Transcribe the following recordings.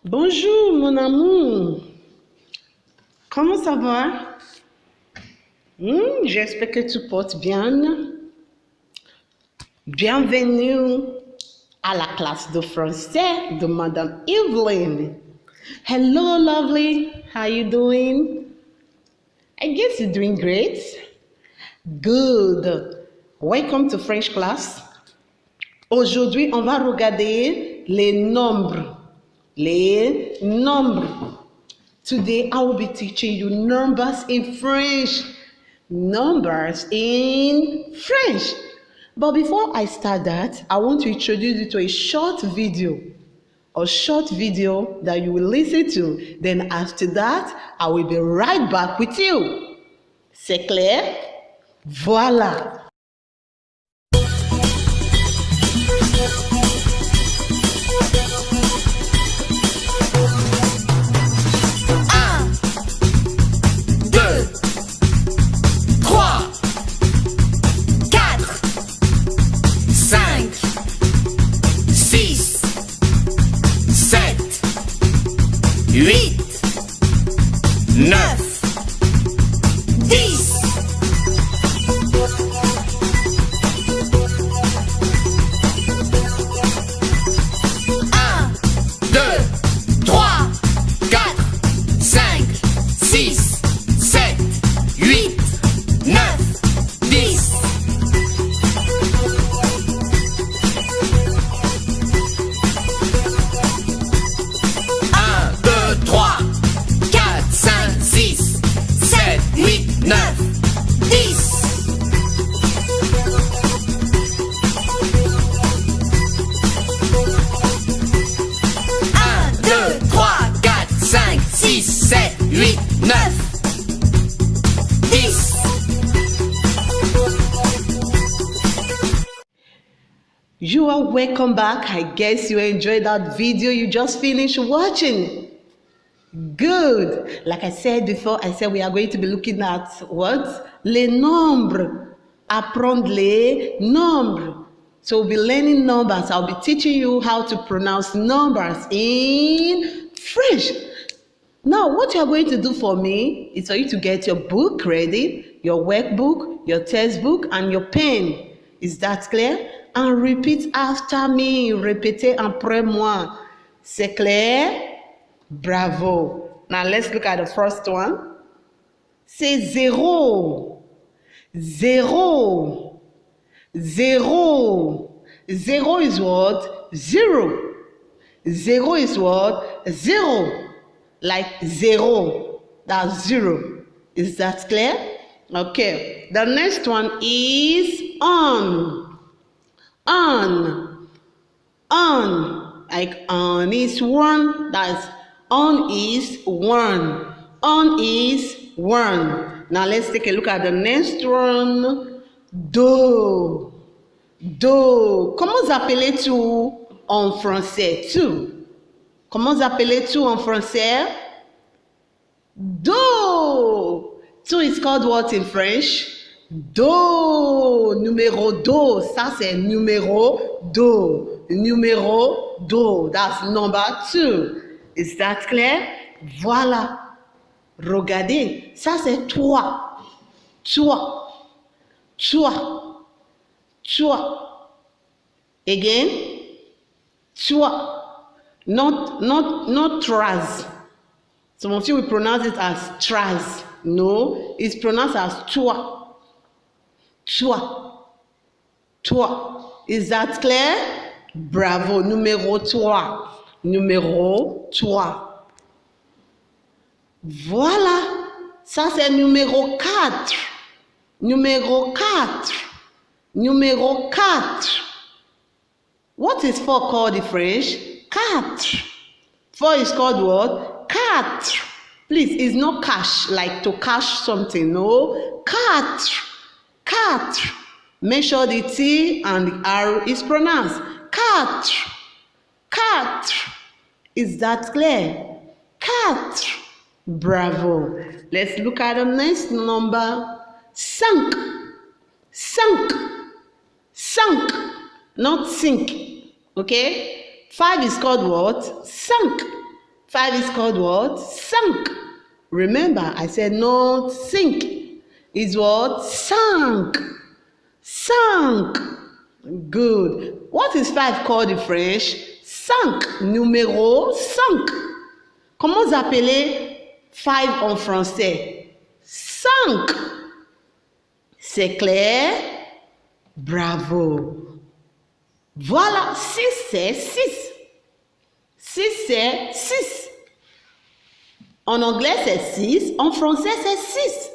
Bonjour mon amour, comment ça va? J'espère que tu portes bien. Bienvenue à la classe de français de Madame Evelyn. Hello lovely, how you doing? I guess you're doing great. Good. Welcome to French class. Aujourd'hui, on va regarder les nombres. Les nombres. Today, I will be teaching you numbers in French. Numbers in French. But before I start that, I want to introduce you to a short video. A short video that you will listen to. Then after that, I will be right back with you. C'est clair? Voilà. You are welcome back. I guess you enjoyed that video you just finished watching. Good. Like I said before, we are going to be looking at what? Les nombres. Apprendre les nombres. So we'll be learning numbers. I'll be teaching you how to pronounce numbers in French. Now, what you're going to do for me is for you to get your book ready, your workbook, your textbook, and your pen. Is that clear? And repeat after me. Répétez après moi. C'est clair? Bravo. Now let's look at the first one. C'est zéro. Zéro. Zéro. Zero is what? Zero. Zero is what? Zero. Like zero. That's zero. Is that clear? Okay. The next one is on. On. Like on is one. That's on is one. On is one. Now let's take a look at the next one. Do. Do. Comment vous appelez tout en français? Tout. Comment vous appelez tout en français? Do. Two is called what in French? Do, numéro do, ça c'est numéro do, numéro do, that's number 2. Is that clear? Voilà. Regardez, ça c'est toi, toi, toi, toi. Again, toi, not tras. Some of you will pronounce it as tras. No, it's pronounced as toi. Toi. Toi. Is that clear? Bravo. Numéro 3. Numéro 3. Voilà. Ça, c'est numéro 4. Numéro 4. Numéro 4. What is 4 called in French? 4. 4 is called what? 4. Please, it's not cash, like to cash something. No. 4. 4. Make sure the T and the R is pronounced. 4. 4. Is that clear? 4. Bravo. Let's look at the next number. 5. 5. 5. Not sink. Okay? 5 is called what? 5. 5 is called what? Sank. Remember, I said not sink. It's what? Sank. Sank. Good. What is 5 called in French? Cinq. Numéro 5. Comment vous appelez 5 en français? 5. C'est clair? Bravo. Voilà, 6 c'est 6. 6 c'est 6. En anglais c'est 6, en français c'est 6.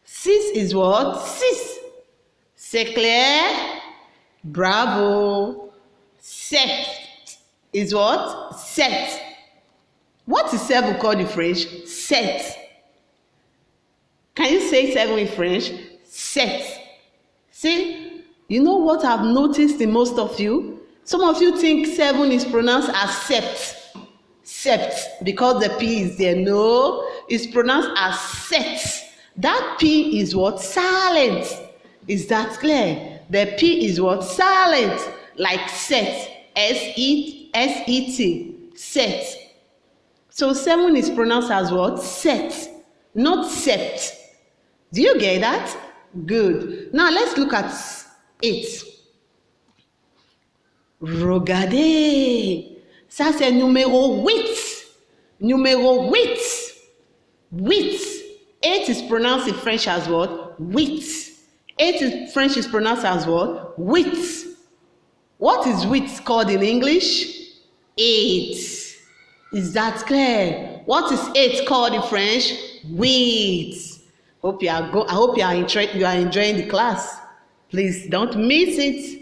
6 is what? 6. C'est clair? Bravo. 7 is what? 7. What is 7 called in French? 7. Can you say 7 in French? 7. See, you know what I've noticed in most of you? Some of you think 7 is pronounced as sept. Sept, because the P is there. No, it's pronounced as set. That P is what? Silent. Is that clear? The P is what? Silent. Like set. S-E-T. Set. So 7 is pronounced as what? Set. Not sept. Do you get that? Good. Now let's look at 8. Regardez. Ça c'est numéro 8. Numéro 8. 8. 8 is pronounced in French as what? 8. 8 in French is pronounced as what? 8. What is 8 called in English? 8. Is that clear? What is 8 called in French? 8. I hope you are enjoying the class. Please don't miss it.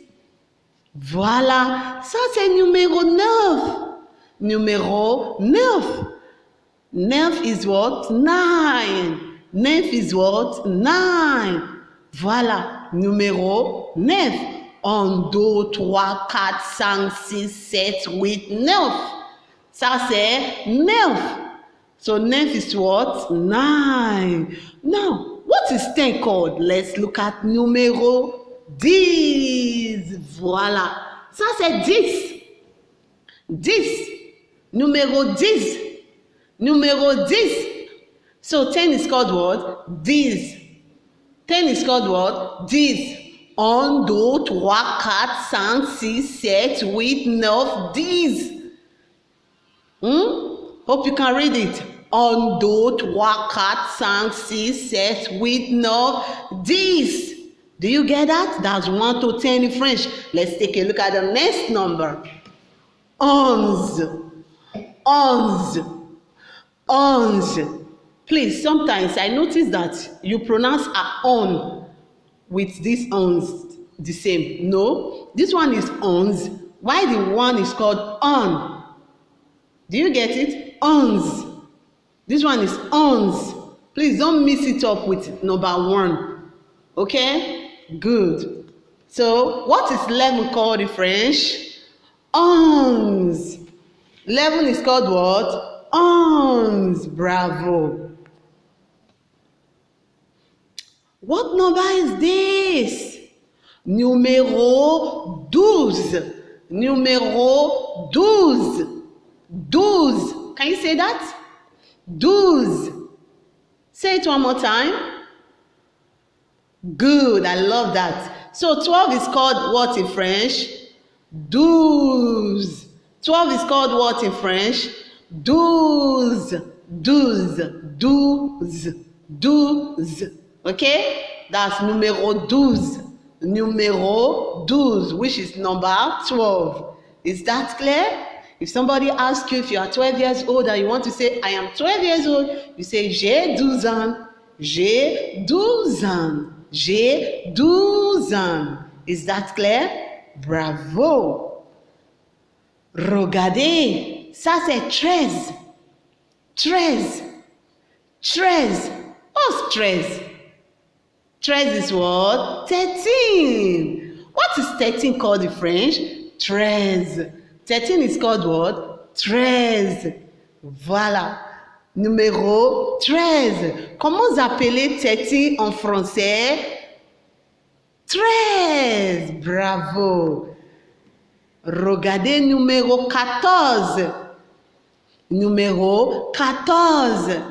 Voilà, ça c'est numéro 9. Numéro 9. 9 is what? 9. 9 is what? 9. Voilà, numéro 9. 1, 2, 3, 4, 5, 6, 7, 8, 9. Ça c'est 9. So 9 is what? 9. Now, what is 10 called? Let's look at numéro 10. Voilà. Ça c'est 10. 10. Numéro 10. Numéro 10. So 10 is called what? 10. 10 is called what? 10. 1, 2, 3, 4, 5, 6, 7, 8, 9, 10. Hope you can read it. 1, 2, 3, 4, 5, 6, 7, 8, 9, 10. Do you get that? That's 1 to 10 in French. Let's take a look at the next number. 11. 11. 11. Please, sometimes I notice that you pronounce a on with this ons the same. No, this one is ons. Why the one is called on? Do you get it? Ons. This one is ons. Please don't mix it up with number 1. Okay? Good. So, what is 11 called in French? Ons. 11 is called what? Ons. Bravo. What number is this? Numéro 12. Numéro 12. 12. Can you say that? 12. Say it one more time. Good. I love that. So 12 is called what in French? 12. 12 is called what in French? 12. 12. 12. 12. Okay? That's numéro 12. Numéro 12, which is number 12. Is that clear? If somebody asks you if you are 12 years old and you want to say, I am 12 years old, you say, j'ai 12 ans. J'ai 12 ans. J'ai 12 ans. Is that clear? Bravo. Regardez. Ça c'est 13. 13. 13. What's 13? 13 is what? 13. What is 13 called in French? 13. 13 is called what? 13. Voilà. Numéro 13. Comment vous appelez 13 en français? 13. Bravo. Regardez numéro 14. Numéro 14.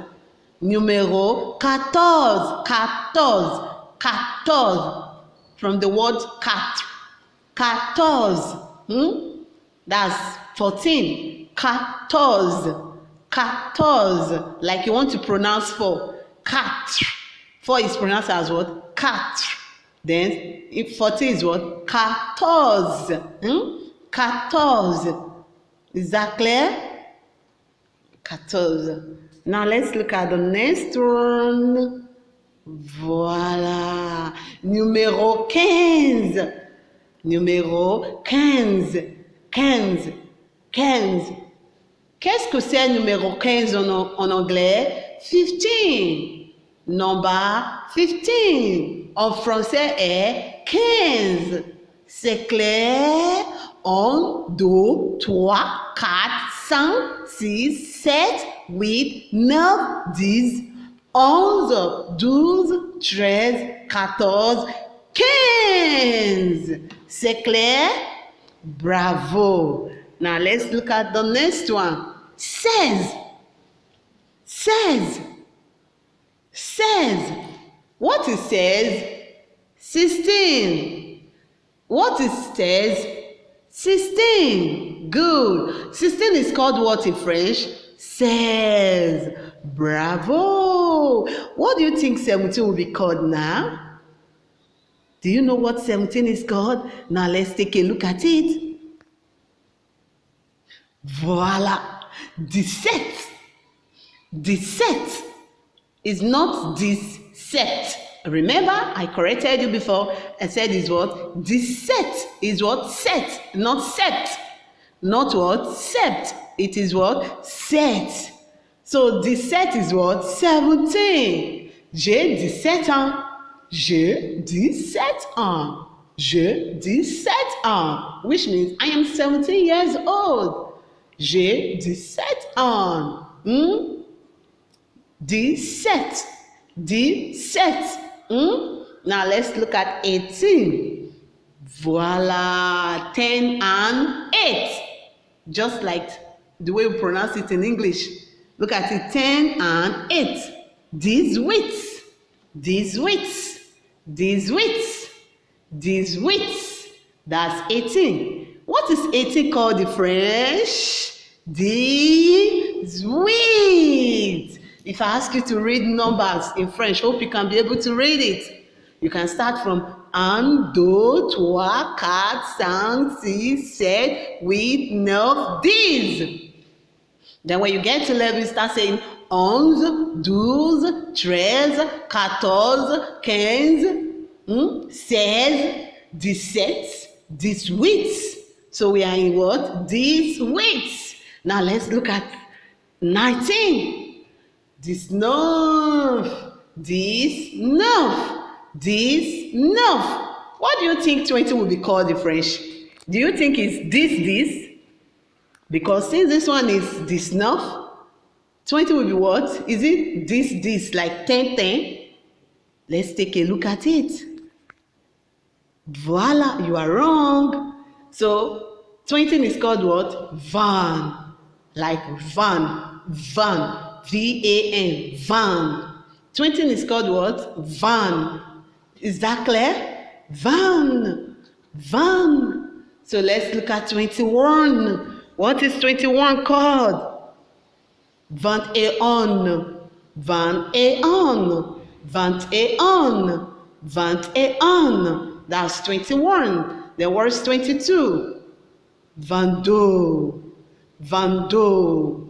Numéro 14. 14. 14. From the word quatre. 14. That's 14. 14. 14. Like you want to pronounce 4. Quatre. 4 is pronounced as what? Quatre. Then if 14 is what? 14. 14. Is that clear? 14. Now let's look at the next one. Voilà. Numéro 15. Numéro 15. 15. 15. Qu'est-ce que c'est numéro 15 en anglais? 15. Number 15. En français est 15. C'est clair? 1, 2, 3, 4, 5, 6, 7, 8, 9, 10, 11, 12, 13, 14, 15. C'est clair? Bravo. Now let's look at the next one. 16. 16. 16. What is 16? 16. What is 16? 16. Good. 16 is called what in French? 16. Bravo. What do you think 17 will be called now? Do you know what 17 is called? Now let's take a look at it. Voila. 17. 17 is not this set. Remember, I corrected you before. I said is what? This set is what? Set, not set. Not what? Set. It is what? Set. So this set is what? 17. J'ai 17 ans. J'ai 17 ans. J'ai 17 ans. Which means I am 17 years old. J'ai 17 ans. 17. 17. Now let's look at 18. Voila. 10 and 8. Just like the way we pronounce it in English. Look at it. 10 and 8. These widths. These widths. These widths. These widths. That's 18. What is 18 called in French? These widths. If I ask you to read numbers in French, hope you can be able to read it. You can start from 1, 2, 3, 4, 5, 6, 7, 8, 9, these. Then when you get to 11, you start saying 11, 12, 13, 14, 15, 16, 17, 18. So we are in what? These weights. Now let's look at 19. 19, 19. What do you think 20 will be called in French? Do you think it's this? Because since this one is 19, 20 will be what? Is it this, like 10? Let's take a look at it. Voila, you are wrong. So 20 is called what? Van. Like van. V-A-N, van. 20 is called what? Van. Is that clear? Van. So let's look at 21. What is 21 called? 21. 21. That's 21. Then what's 22? 22. 22.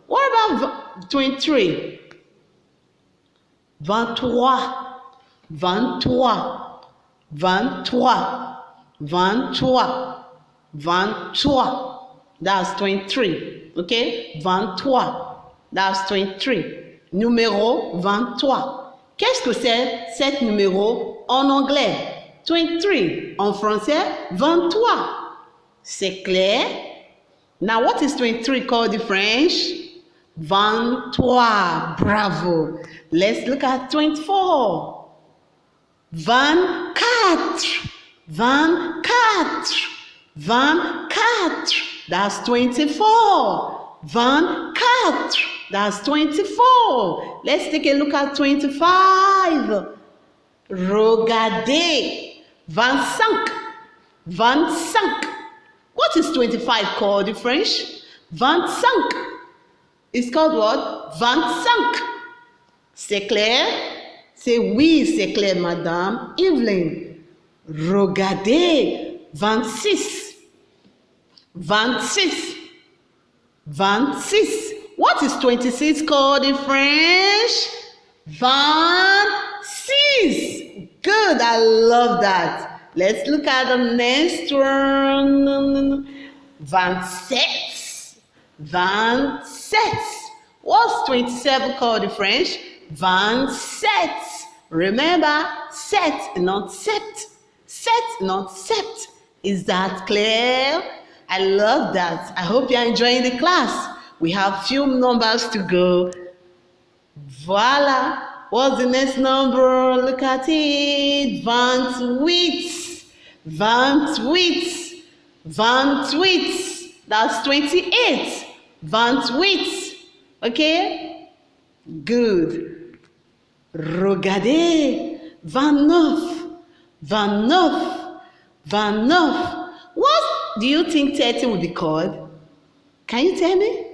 What about 23? 23. That's 23. Okay? 23. That's 23. Numéro 23. Qu'est-ce que c'est cet numéro en anglais? 23. En français, 23. C'est clair? Now, what is 23 called in French? 23. Bravo. Let's look at 24. 24. 24. That's 24. 24. That's 24. Let's take a look at 25. Regarder. 25. 25. What is 25 called in French? 25. It's called what? 25. C'est clair? C'est oui, c'est clair, Madame Evelyn. Regardez. 26. 26. 26. What is 26 called in French? 26. Good, I love that. Let's look at the next one. 27. 27. What's 27 called in French? 27. Remember, set, not sept. Set, not sept. Is that clear? I love that. I hope you're enjoying the class. We have few numbers to go. Voila. What's the next number? Look at it. 28. 28. 28. That's 28. 28. Okay? Good. Regardez. 29. 29. 29. What do you think 30 would be called? Can you tell me?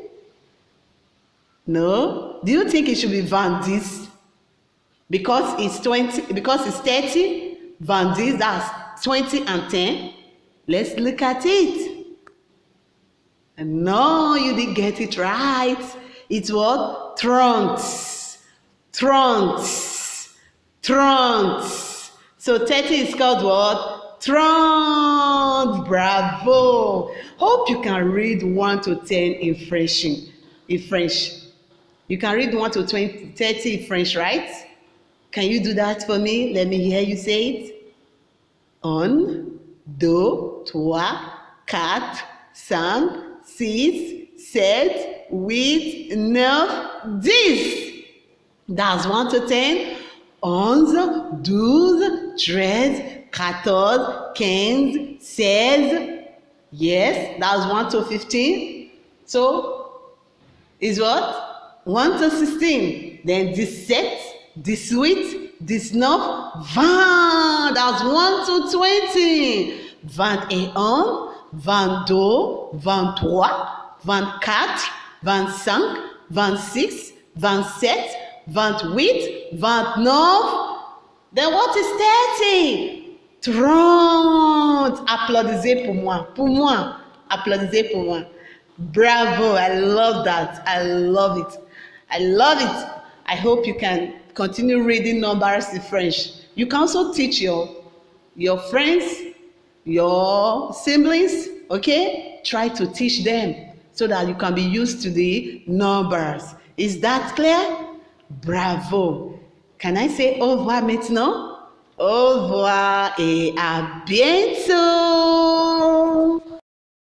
No? Do you think it should be 20? Because it's 20, because it's 30, 20, that's 20 and 10. Let's look at it. No, you didn't get it right. It's what? Trunks. Trunks. Trunks. So 30 is called what? Trunks. Bravo. Hope you can read 1 to 10 in French. You can read 1 to 20, 30 in French, right? Can you do that for me? Let me hear you say it. 1, 2, 3, 4, 5, 6, 7, 8, 9, 10. That's 1 to 10. 11, 12, 13, 14, 15, 16. Yes, that's 1 to 15. So, is what? 1 to 16. Then 17, 18, 19, 20. That's 1 to 20. 21, 22, 23, 24, 25, 26, 27, 28, 29. Then what is 30? 30. Applaudissez pour moi. Pour moi. Applaudissez pour moi. Bravo. I love that. I love it. I love it. I hope you can continue reading numbers in French. You can also teach your friends, your siblings, okay? Try to teach them so that you can be used to the numbers. Is that clear? Bravo. Can I say au revoir maintenant? Au revoir et à bientôt.